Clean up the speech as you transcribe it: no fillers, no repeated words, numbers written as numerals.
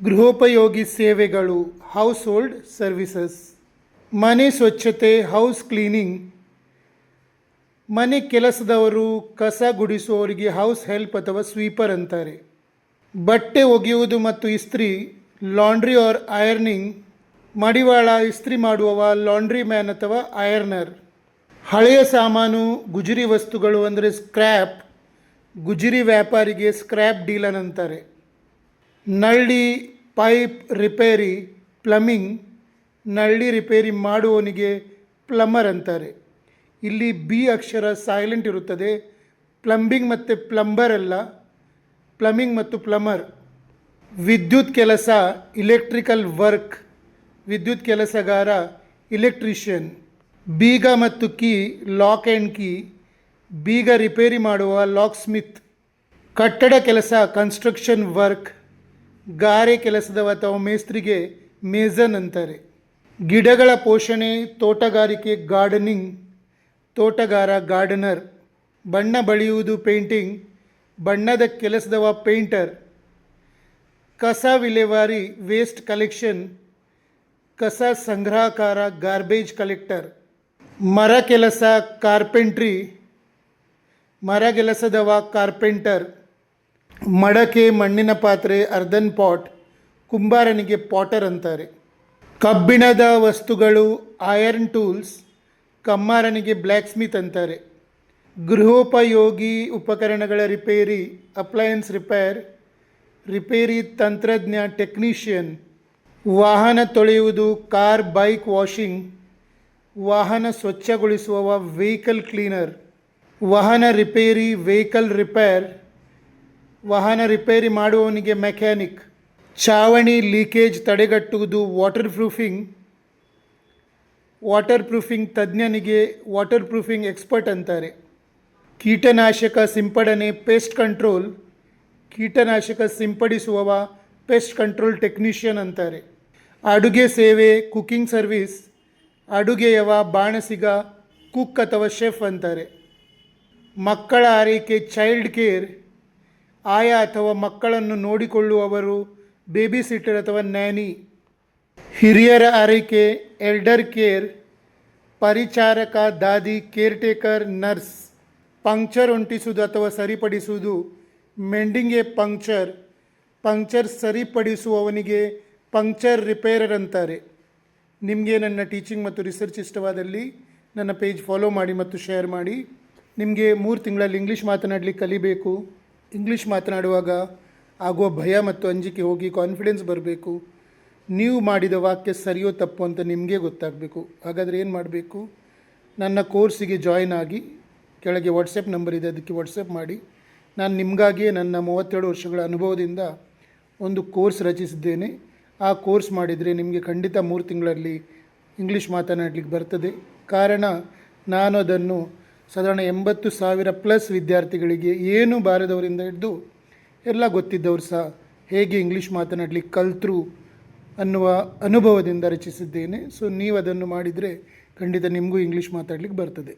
ಗೃಹೋಪಯೋಗಿ ಸೇವೆಗಳು, house hold services. ಮನೆ ಸ್ವಚ್ಛತೆ, ಹೌಸ್ ಕ್ಲೀನಿಂಗ್. ಮನೆ ಕೆಲಸದವರು, ಕಸ ಗುಡಿಸುವವರಿಗೆ ಹೌಸ್ ಹೆಲ್ಪ್ ಅಥವಾ ಸ್ವೀಪರ್ ಅಂತಾರೆ. ಬಟ್ಟೆ ಒಗೆಯುವುದು ಮತ್ತು ಇಸ್ತ್ರಿ, ಲಾಂಡ್ರಿ ಆರ್ ಐರ್ನಿಂಗ್. ಮಡಿವಾಳ, ಇಸ್ತ್ರಿ ಮಾಡುವವ, ಲಾಂಡ್ರಿ ಮ್ಯಾನ್ ಅಥವಾ ಐರ್ನರ್. ಹಳೆಯ ಸಾಮಾನು, ಗುಜರಿ ವಸ್ತುಗಳು ಅಂದರೆ ಸ್ಕ್ರ್ಯಾಪ್, ಗುಜರಿ ವ್ಯಾಪಾರಿಗೆ ಸ್ಕ್ರ್ಯಾಪ್ ಡೀಲರ್ ಅಂತಾರೆ. ನಳ್ಳಿ, ಪೈಪ್ ರಿಪೇರಿ, ಪ್ಲಂಬಿಂಗ್. ನಳ್ಳಿ ರಿಪೇರಿ ಮಾಡುವವನಿಗೆ ಪ್ಲಮ್ಮರ್ ಅಂತಾರೆ. ಇಲ್ಲಿ ಬಿ ಅಕ್ಷರ ಸೈಲೆಂಟ್ ಇರುತ್ತದೆ. ಪ್ಲಂಬಿಂಗ್ ಮತ್ತು ಪ್ಲಂಬರ್ ಅಲ್ಲ, ಪ್ಲಂಬಿಂಗ್ ಮತ್ತು ಪ್ಲಮರ್. ವಿದ್ಯುತ್ ಕೆಲಸ, ಇಲೆಕ್ಟ್ರಿಕಲ್ ವರ್ಕ್. ವಿದ್ಯುತ್ ಕೆಲಸಗಾರ, ಇಲೆಕ್ಟ್ರಿಷಿಯನ್. ಬೀಗ ಮತ್ತು ಕೀ, ಲಾಕ್ ಆ್ಯಂಡ್ ಕೀ. ಬೀಗ ರಿಪೇರಿ ಮಾಡುವ, ಲಾಕ್ ಸ್ಮಿತ್. ಕಟ್ಟಡ ಕೆಲಸ, ಕನ್ಸ್ಟ್ರಕ್ಷನ್ ವರ್ಕ್. ಗಾರೆ ಕೆಲಸದವ ಅಥವಾ ಮೇಸ್ತ್ರಿಗೆ ಮೇಜನ್ ಅಂತಾರೆ. ಗಿಡಗಳ ಪೋಷಣೆ, ತೋಟಗಾರಿಕೆ, ಗಾರ್ಡನಿಂಗ್. ತೋಟಗಾರ, ಗಾರ್ಡನರ್. ಬಣ್ಣ ಬಳಿಯುವುದು, ಪೇಂಟಿಂಗ್. ಬಣ್ಣದ ಕೆಲಸದವ ಪೇಂಟರ್. ಕಸ ವಿಲೇವಾರಿ, ವೇಸ್ಟ್ ಕಲೆಕ್ಷನ್. ಕಸ ಸಂಗ್ರಹಕಾರ, ಗಾರ್ಬೇಜ್ ಕಲೆಕ್ಟರ್. ಮರ ಕೆಲಸ, ಕಾರ್ಪೆಂಟ್ರಿ. ಮರ ಕೆಲಸದವ ಕಾರ್ಪೆಂಟರ್. ಮಡಕೆ, ಮಣ್ಣಿನ ಪಾತ್ರೆ, ಅರ್ಧನ್ ಪಾಟ್. ಕುಂಬಾರನಿಗೆ ಪಾಟರ್ ಅಂತಾರೆ. ಕಬ್ಬಿಣದ ವಸ್ತುಗಳು, ಐರನ್ ಟೂಲ್ಸ್. ಕಮ್ಮಾರನಿಗೆ ಬ್ಲ್ಯಾಕ್ ಸ್ಮಿತ್ ಅಂತಾರೆ. ಗೃಹೋಪಯೋಗಿ ಉಪಕರಣಗಳ ರಿಪೇರಿ, ಅಪ್ಲಯನ್ಸ್ ರಿಪೇರ್. ರಿಪೇರಿ ತಂತ್ರಜ್ಞ, ಟೆಕ್ನಿಷಿಯನ್. ವಾಹನ ತೊಳೆಯುವುದು, ಕಾರ್ ಬೈಕ್ ವಾಷಿಂಗ್. ವಾಹನ ಸ್ವಚ್ಛಗೊಳಿಸುವವ, ವೆಹಿಕಲ್ ಕ್ಲೀನರ್. ವಾಹನ ರಿಪೇರಿ, ವೆಹಿಕಲ್ ರಿಪೇರ್. ವಾಹನ ರಿಪೇರಿ ಮಾಡುವವನಿಗೆ ಮೆಕ್ಯಾನಿಕ್. ಚಾವಣಿ ಲೀಕೇಜ್ ತಡೆಗಟ್ಟುವುದು, ವಾಟರ್ ಪ್ರೂಫಿಂಗ್. ವಾಟರ್ ಪ್ರೂಫಿಂಗ್ ತಜ್ಞನಿಗೆ ವಾಟರ್ ಪ್ರೂಫಿಂಗ್ ಎಕ್ಸ್ಪರ್ಟ್ ಅಂತಾರೆ. ಕೀಟನಾಶಕ ಸಿಂಪಡಣೆ, ಪೆಸ್ಟ್ ಕಂಟ್ರೋಲ್. ಕೀಟನಾಶಕ ಸಿಂಪಡಿಸುವವ, ಪೆಸ್ಟ್ ಕಂಟ್ರೋಲ್ ಟೆಕ್ನಿಷಿಯನ್ ಅಂತಾರೆ. ಅಡುಗೆ ಸೇವೆ, ಕುಕಿಂಗ್ ಸರ್ವಿಸ್. ಅಡುಗೆಯವ, ಬಾಣಸಿಗ, ಕುಕ್ ಅಥವಾ ಶೆಫ್ ಅಂತಾರೆ. ಮಕ್ಕಳ ಆರೈಕೆ, ಚೈಲ್ಡ್ ಕೇರ್. ಆಯಾ ಅಥವಾ ಮಕ್ಕಳನ್ನು ನೋಡಿಕೊಳ್ಳುವವರು, ಬೇಬಿ ಸಿಟ್ಟರ್ ಅಥವಾ ನ್ಯಾನಿ. ಹಿರಿಯರ ಆರೈಕೆ, ಎಲ್ಡರ್ ಕೇರ್. ಪರಿಚಾರಕ, ದಾದಿ, ಕೇರ್ಟೇಕರ್, ನರ್ಸ್. ಪಂಕ್ಚರ್ ಅಂಟಿಸುವುದು ಅಥವಾ ಸರಿಪಡಿಸುವುದು, ಮೆಂಡಿಂಗ್ ಎ ಪಂಕ್ಚರ್. ಪಂಕ್ಚರ್ ಸರಿಪಡಿಸುವವನಿಗೆ ಪಂಕ್ಚರ್ ರಿಪೇರರ್ ಅಂತಾರೆ. ನಿಮಗೆ ನನ್ನ ಟೀಚಿಂಗ್ ಮತ್ತು ರಿಸರ್ಚ್ ಇಷ್ಟವಾದಲ್ಲಿ ನನ್ನ ಪೇಜ್ ಫಾಲೋ ಮಾಡಿ ಮತ್ತು ಶೇರ್ ಮಾಡಿ. ನಿಮಗೆ 3 ತಿಂಗಳಲ್ಲಿ ಇಂಗ್ಲೀಷ್ ಮಾತನಾಡಲಿಕ್ಕೆ ಕಲಿಬೇಕು. ಇಂಗ್ಲೀಷ್ ಮಾತನಾಡುವಾಗ ಆಗುವ ಭಯ ಮತ್ತು ಅಂಜಿಕೆ ಹೋಗಿ ಕಾನ್ಫಿಡೆನ್ಸ್ ಬರಬೇಕು. ನೀವು ಮಾಡಿದ ವಾಕ್ಯ ಸರಿಯೋ ತಪ್ಪು ಅಂತ ನಿಮಗೆ ಗೊತ್ತಾಗಬೇಕು. ಹಾಗಾದರೆ ಏನು ಮಾಡಬೇಕು? ನನ್ನ ಕೋರ್ಸಿಗೆ ಜಾಯಿನ್ ಆಗಿ, ಕೆಳಗೆ ವಾಟ್ಸಪ್ ನಂಬರ್ ಇದೆ, ಅದಕ್ಕೆ ವಾಟ್ಸಪ್ ಮಾಡಿ. ನಾನು ನಿಮಗಾಗಿಯೇ ನನ್ನ 32 ವರ್ಷಗಳ ಅನುಭವದಿಂದ ಒಂದು ಕೋರ್ಸ್ ರಚಿಸಿದ್ದೇನೆ. ಆ ಕೋರ್ಸ್ ಮಾಡಿದರೆ ನಿಮಗೆ ಖಂಡಿತ 3 ತಿಂಗಳಲ್ಲಿ ಇಂಗ್ಲೀಷ್ ಮಾತನಾಡಲಿಕ್ಕೆ ಬರ್ತದೆ. ಕಾರಣ, ನಾನು ಅದನ್ನು ಸಾಧಾರಣ 80,000+ ವಿದ್ಯಾರ್ಥಿಗಳಿಗೆ, ಏನು ಬಾರದವರಿಂದ ಹಿಡಿದು ಎಲ್ಲ ಗೊತ್ತಿದ್ದವರು ಸಹ ಹೇಗೆ ಇಂಗ್ಲೀಷ್ ಮಾತನಾಡಲಿಕ್ಕೆ ಕಲಿತರು ಅನ್ನುವ ಅನುಭವದಿಂದ ರಚಿಸಿದ್ದೇನೆ. ಸೊ ನೀವು ಅದನ್ನು ಮಾಡಿದರೆ ಖಂಡಿತ ನಿಮಗೂ ಇಂಗ್ಲೀಷ್ ಮಾತಾಡಲಿಕ್ಕೆ ಬರ್ತದೆ.